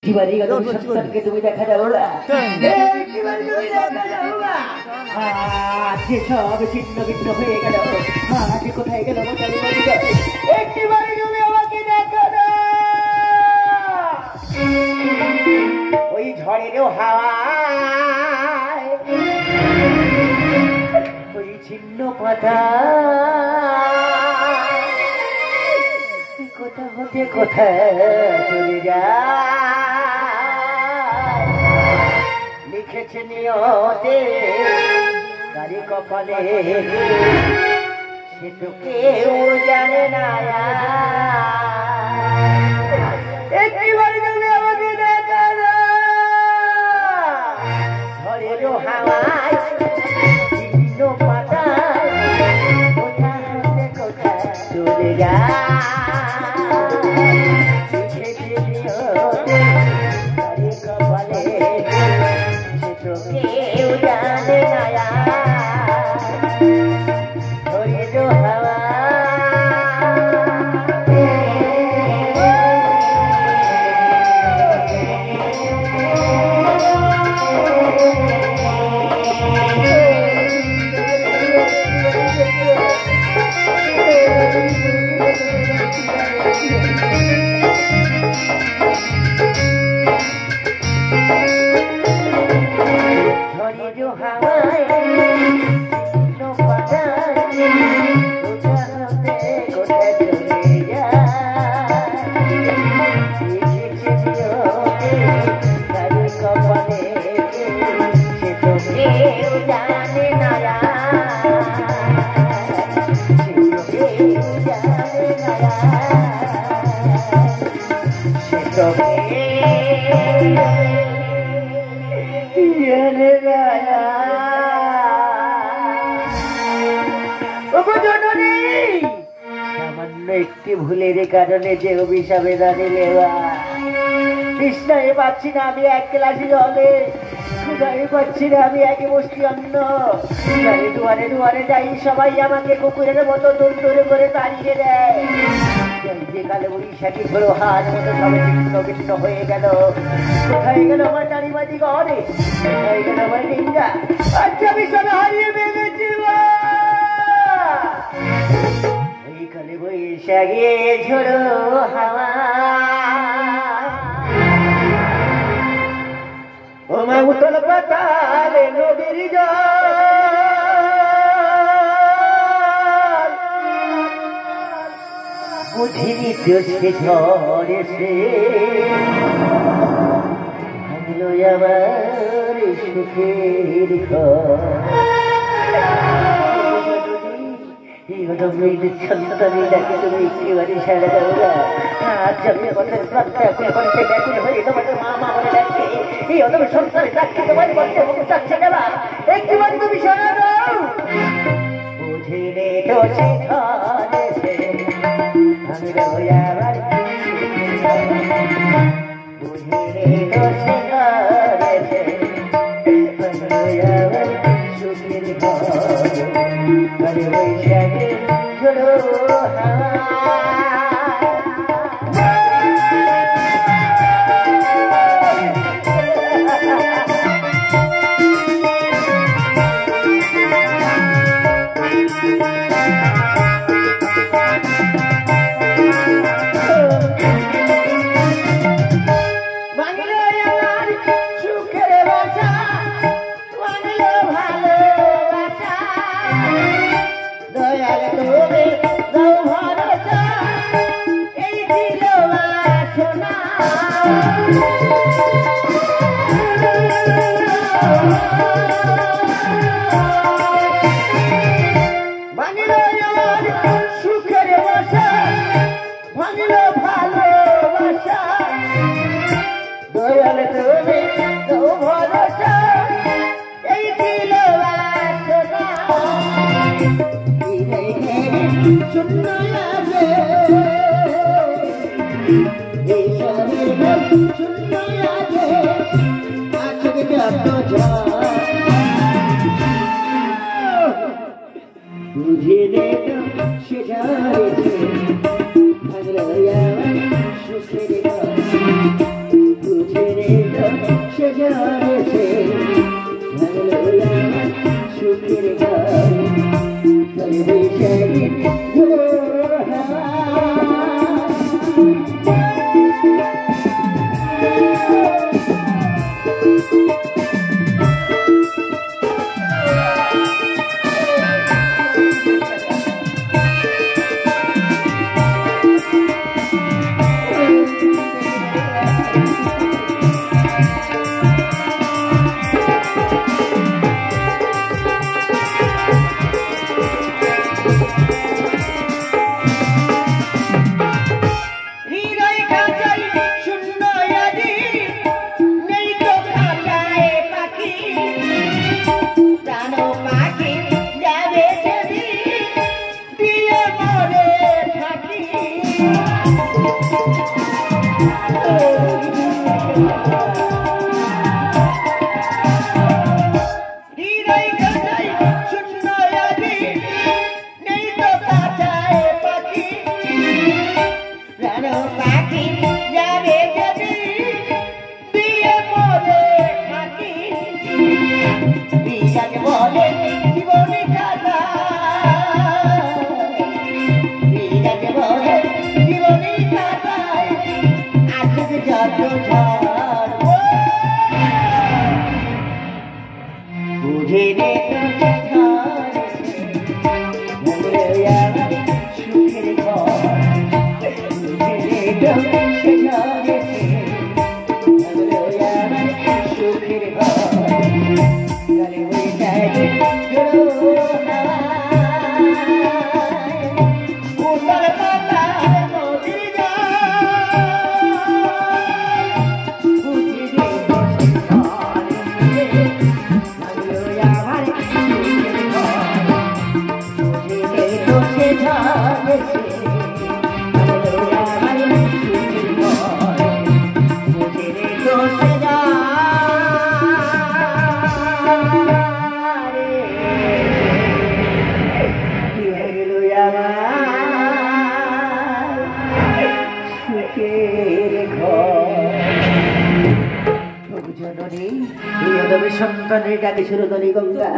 কিবারি গো সন্তানকে তুমি দেখা দাও না এই কিবারি তুমি দেখা দাও না যে সব ছিন্ন ভিন্ন হয়ে গেল আজ কোথায় গেল জানি না এই কিবারি তুমি আমাকে দেখা দাও ওই ঝড়ের হাওয়ায় ওই ছিন্ন পাতা কোথা হতে কোথায় চলে যায় লিখেছে নিয়তে কারি কপালে সে তো কেউ জানে না একটিবার তুমি আমাকে দেখা ঝড়ের হাওয়ায় ছিন্ন পাতায় কোথা হতে কোথায় চলে যায় একটি ভুলের কারণে যে অভিশাপে দাঁড়িয়ে তৃষ্ণায় পাচ্ছি না আমি এক গ্লাসি জলে ক্ষুধায় পাচ্ছি না আমি এক মুষ্টি অন্ন দুয়ারে দুয়ারে যাই সবাই আমাকে কুকুরের মতো দূর দূরে করে তাড়িয়ে দেয় যে কালে বৈশাখী ধরো হাত মতো সবে ছিন্ন ভিন্ন হয়ে গেল কোথায় গেল আমার নারীবাদী ঘরে কোথায় গেল আমার ডিঙ্গা আচ্ছা আমি সবে হারিয়ে ফেলেছি কালে বৈশাখী ঝোড়ো হাওয়া ও মা উতল পাতালে নদীর জল বুঝিনি তো সে ঝড়ে সে ভাঙলো আমার সুখের ঘর তুমি একেবারে সারা দাও না আজ আমি আমাদের হয়ে তোমাদের মা মা বলে ডাকছে এই অদম সংসারে ডাকছে তোমার বলতে মুখে চাচ্ছে দেবা একটিবারে তুমি সারা দাও বুঝিলে তো সে ধরেছে আমি রয়াবার বুঝিলে তো সে ধরেছে রয়াবার সুখের ঘর কালে বৈশাখী ঝোড়ো হাওয়া বুঝিলে তো সে ঝরেছে ভাঙলো আমার সুখের ঘর বুঝিলে সন্তানের ডাকে সুরধনী গঙ্গা।